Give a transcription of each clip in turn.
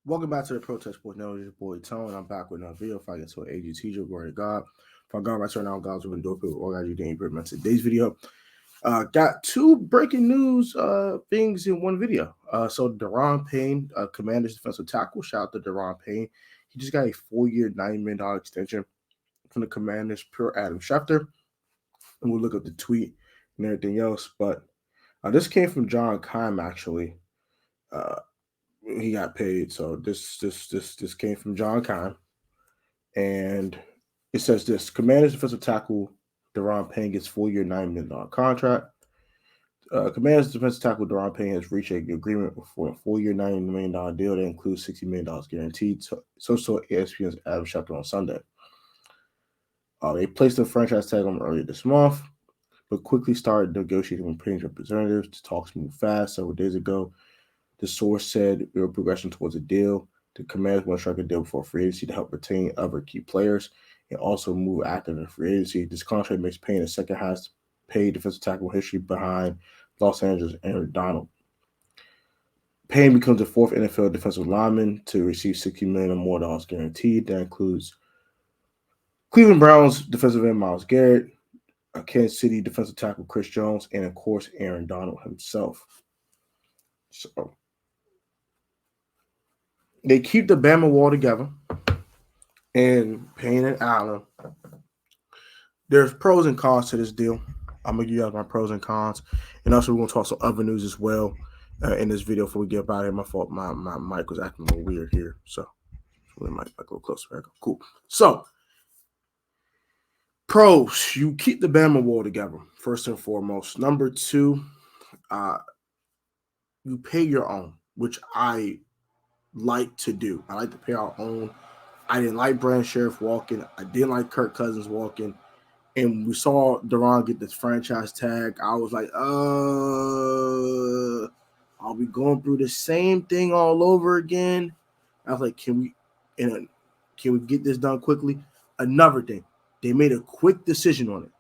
Welcome back to the Protest Sports Network. Your boy Tone. I'm back with another video. If I get to an AGT, glory to God. If I got right now, guys, we've been doing people organize you didn't pretty much today's video. Got two breaking news things in one video. So DaRon Payne, Commanders defensive tackle. Shout out to DaRon Payne. He just got a 4-year, $90 million extension from the Commanders per Adam Schefter. And we'll look up the tweet and everything else. But this came from John Keim, actually. He got paid. So this came from John Keim, and it says this: Commanders defensive tackle DaRon Payne gets 4-year, $9 million contract. Commanders defensive tackle DaRon Payne has reached an agreement for a 4-year, $90 million deal that includes $60 million guaranteed. So ESPN's Adam Schefter on Sunday. They placed a franchise tag on him earlier this month, but quickly started negotiating with Payne's representatives. The talks moved fast. Several days ago, the source said we were progressing towards a deal. The Commanders want to strike a deal before free agency to help retain other key players and also move active in free agency. This contract makes Payne the second highest paid defensive tackle in history behind Los Angeles' Aaron Donald. Payne becomes the fourth NFL defensive lineman to receive $60 million or more dollars guaranteed. That includes Cleveland Browns defensive end Myles Garrett, Kansas City defensive tackle Chris Jones, and of course Aaron Donald himself. So they keep the Bama wall together, and Payne and Allen. There's pros and cons to this deal. I'm going to give you guys my pros and cons. And also, we're going to talk some other news as well in this video before we get out of here. My fault. My mic was acting a little weird here. So, let my mic go closer. There we go. Cool. So, pros. You keep the Bama wall together, first and foremost. Number two, you pay your own, which I like to do. I like to pay our own. I didn't like Brandon Sheriff walking. I didn't like Kirk Cousins walking. And we saw DaRon get this franchise tag. I was like, are we going through the same thing all over again? I was like, can we get this done quickly? Another thing, they made a quick decision on it.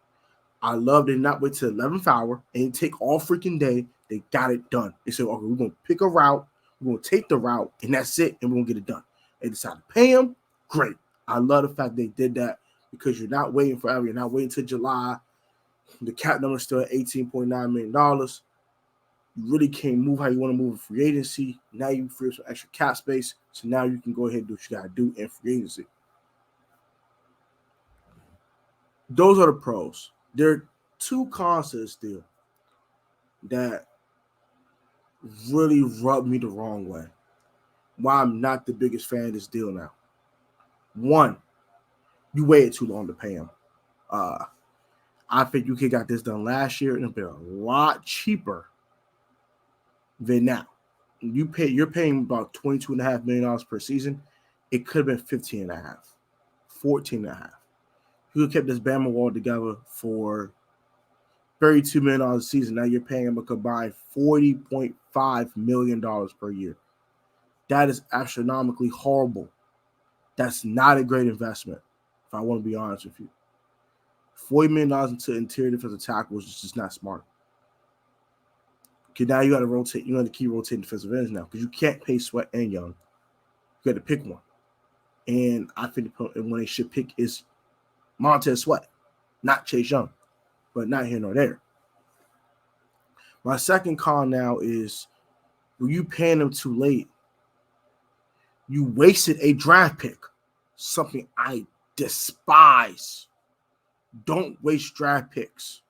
I love they not wait till the 11th hour and take all freaking day. They got it done. They said, okay, we're going to pick a route. We're going to take the route, and that's it, and we're going to get it done. They decided to pay him. Great. I love the fact they did that because you're not waiting forever. You're not waiting till July. The cap number is still at $18.9 million. You really can't move how you want to move in free agency. Now you free up some extra cap space, so now you can go ahead and do what you got to do in free agency. Those are the pros. There are two cons to this deal that really rubbed me the wrong way. Why I'm not the biggest fan of this deal now. One, you waited too long to pay him. I think you could have got this done last year and it'd been a lot cheaper than now. You're paying about $22.5 million per season. It could have been $15.5, $14.5. You could have kept this Bama wall together for $32 million a season. Now you're paying him a combined $40.5 million per year. That is astronomically horrible. That's not a great investment, if I want to be honest with you. $40 million into interior defensive tackles is just not smart. Okay, now you got to rotate. You got to keep rotating defensive ends now because you can't pay Sweat and Young. You got to pick one. And I think when they should pick is Montez Sweat, not Chase Young. But not here nor there. My second con now is when you paying them too late, you wasted a draft pick, something I despise. Don't waste draft picks.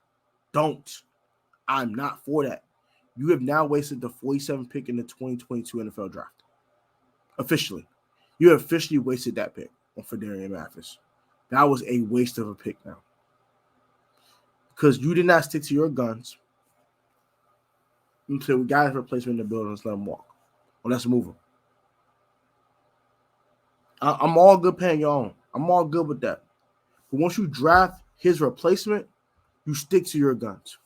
Don't. I'm not for that. You have now wasted the 47th pick in the 2022 NFL draft. Officially. You have officially wasted that pick on Fedarian Mathis. That was a waste of a pick now. Because you did not stick to your guns. You said, we got his replacement in the building. Let's let him walk. Or let's move him. I'm all good paying your own. I'm all good with that. But once you draft his replacement, you stick to your guns.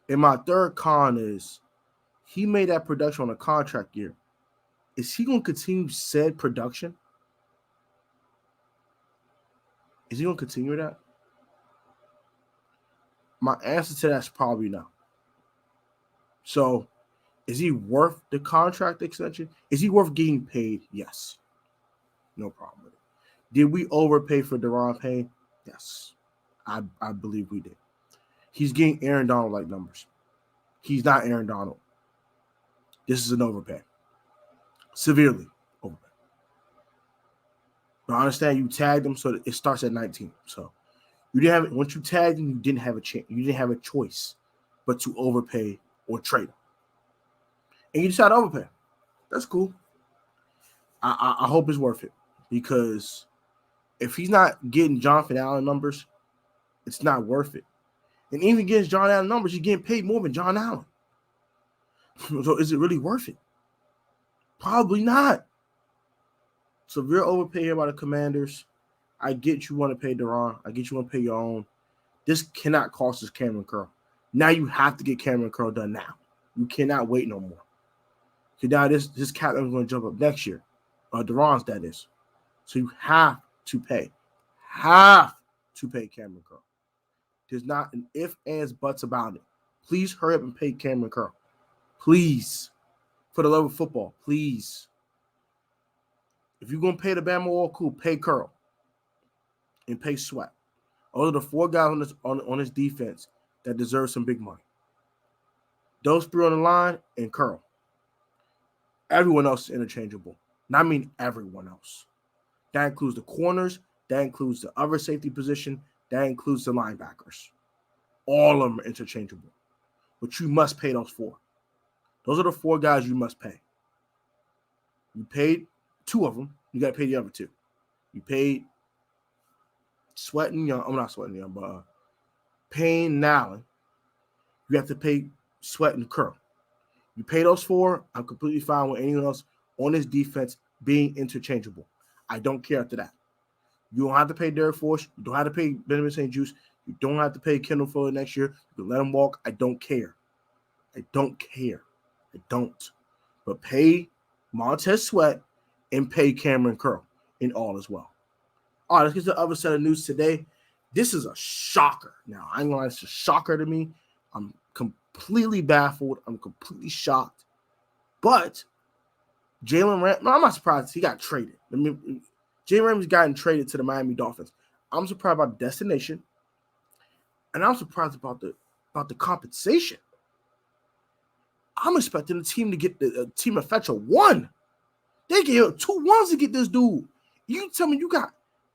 And my third con is he made that production on a contract year. Is he going to continue said production? Is he going to continue that? My answer to that is probably no. So Is he worth the contract extension? Is he worth getting paid? Yes. No problem with it. Did we overpay for DaRon Payne? Yes. I believe we did. He's getting Aaron Donald-like numbers. He's not Aaron Donald. This is an overpay. Severely overpay. But I understand you tagged him, so it starts at 19. So you didn't have once you tagged him, you didn't have a chance. You didn't have a choice but to overpay or trade him. And you decided to overpay. That's cool. I hope it's worth it, because if he's not getting Jonathan Allen numbers, it's not worth it. And even against John Allen numbers, you're getting paid more than John Allen. So is it really worth it? Probably not. Severe overpay here by the Commanders. I get you want to pay DaRon. I get you want to pay your own. This cannot cost us Cameron Curl. Now you have to get Cameron Curl done now. You cannot wait no more. Because now this cap is going to jump up next year. DaRon's, that is. So you have to pay. Have to pay Cameron Curl. There's not an if, ands, buts about it. Please hurry up and pay Cameron Curl. Please. For the love of football, please. If you're going to pay the Bama all cool, pay Curl. And pay Sweat. Those are the 4 guys on this defense that deserve some big money. Those 3 on the line and Curl. Everyone else is interchangeable. And I mean everyone else. That includes the corners. That includes the other safety position. That includes the linebackers. All of them are interchangeable. But you must pay those 4. Those are the 4 guys you must pay. You paid 2 of them. You got to pay the other 2. You paid Sweat and Young. I'm not Sweat and Young, but Payne and Allen. You have to pay Sweat and Curl. You pay those 4. I'm completely fine with anyone else on this defense being interchangeable. I don't care after that. You don't have to pay Derek Force. You don't have to pay Benjamin St. Juice. You don't have to pay Kendall Fuller next year. You can let him walk. I don't care. I don't care. I don't. But pay Montez Sweat and pay Cameron Curl in all as well. All right, let's get to the other set of news today. This is a shocker. Now, I ain't gonna lie, it's a shocker to me. I'm completely baffled. I'm completely shocked. But Jalen Ramsey, no, I'm not surprised he got traded. Jalen Ramsey's gotten traded to the Miami Dolphins. I'm surprised about the destination, and I'm surprised about the compensation. I'm expecting the team to get the team to fetch a 1. They get 2 1s to get this dude. You tell me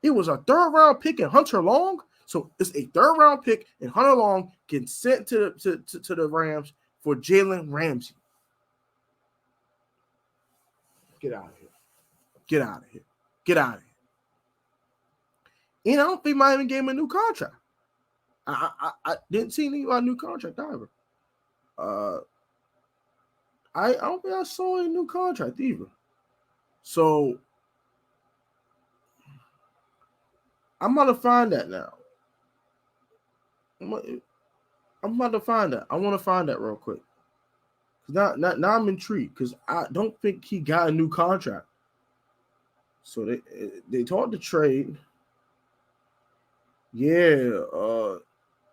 it was a 3rd round pick and Hunter Long. So it's a 3rd round pick and Hunter Long getting sent to the Rams for Jalen Ramsey. Get out of here. Get out of here. Get out of here. And I don't think Miami gave him a new contract. I didn't see anything about a new contract either. I don't think I saw a new contract either. So I'm about to find that now. I'm about to find that. I want to find that real quick. Now I'm intrigued because I don't think he got a new contract. So they talked to trade. Yeah,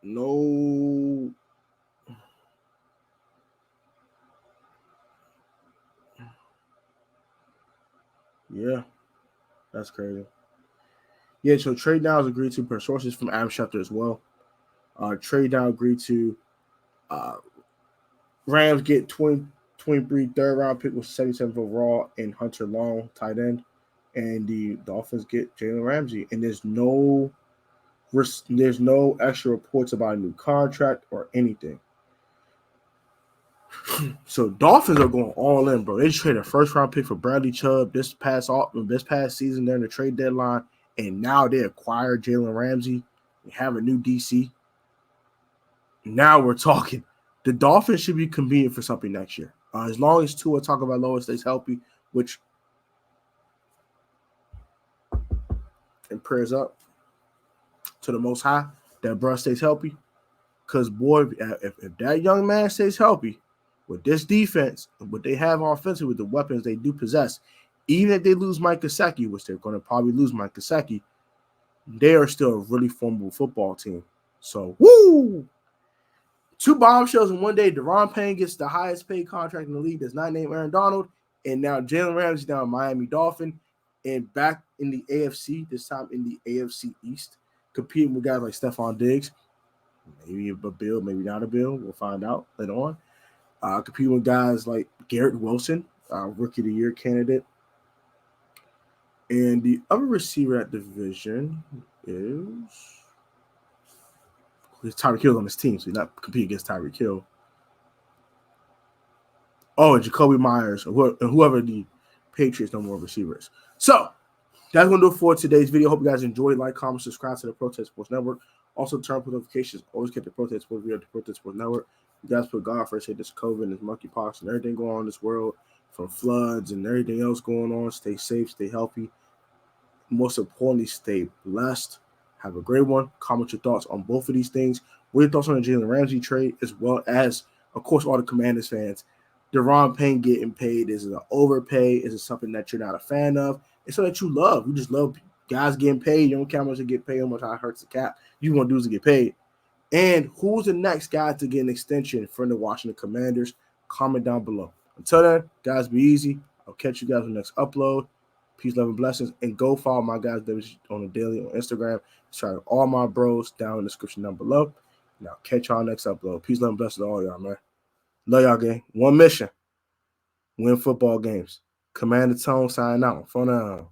no. Yeah, that's crazy. Yeah, so trade now is agreed to per sources from Adam Schefter as well. Trade now agreed to. Rams get 2023 3rd round pick with 77th overall and Hunter Long, tight end. And the Dolphins get Jalen Ramsey. And there's no extra reports about a new contract or anything. So Dolphins are going all in, bro. They traded a 1st round pick for Bradley Chubb this past season during the trade deadline, and now they acquired Jalen Ramsey. They have a new DC. Now we're talking. The Dolphins should be competing for something next year. As long as Tua talking about Lois stays healthy, which and prayers up to the Most High that bro stays healthy. Because boy, if that young man stays healthy with this defense and what they have offensively with the weapons they do possess, even if they lose Mike Gesicki, which they're going to probably lose Mike Gesicki, they are still a really formidable football team. So, woo! Two bombshells in one day. DaRon Payne gets the highest paid contract in the league that's not named Aaron Donald. And now Jalen Ramsey down Miami Dolphin and back in the AFC, this time in the AFC East, competing with guys like Stephon Diggs. Maybe a bill, maybe not a bill. We'll find out later on. Competing with guys like Garrett Wilson, Rookie of the Year candidate. And the other receiver at division is Tyreek Hill on his team, so he's not competing against Tyreek Hill. Oh, and Jacoby Myers, and whoever the Patriots no more receivers. So that's going to do it for today's video. Hope you guys enjoyed. Like, comment, subscribe to the Protest Sports Network. Also, turn on notifications. Always get the Protest Sports video at the Protest Sports Network. You guys put God first. Say this COVID and this monkeypox and everything going on in this world, from floods and everything else going on. Stay safe, stay healthy. Most importantly, stay blessed. Have a great one. Comment your thoughts on both of these things. What are your thoughts on the Jalen Ramsey trade, as well as, of course, all the Commanders fans. DaRon Payne getting paid. Is it an overpay? Is it something that you're not a fan of? It's something that you love. You just love guys getting paid. You don't care how much they get paid, how much it hurts the cap. You want dudes to get paid. And who's the next guy to get an extension from the Washington Commanders? Comment down below. Until then, guys, be easy. I'll catch you guys on the next upload. Peace, love, and blessings. And go follow my guys on the daily on Instagram. Try all my bros down in the description down below. And I'll catch y'all next upload. Peace, love, and blessings to all y'all, man. Love y'all, gang. One mission. Win football games. Commander Tone signing out. For now.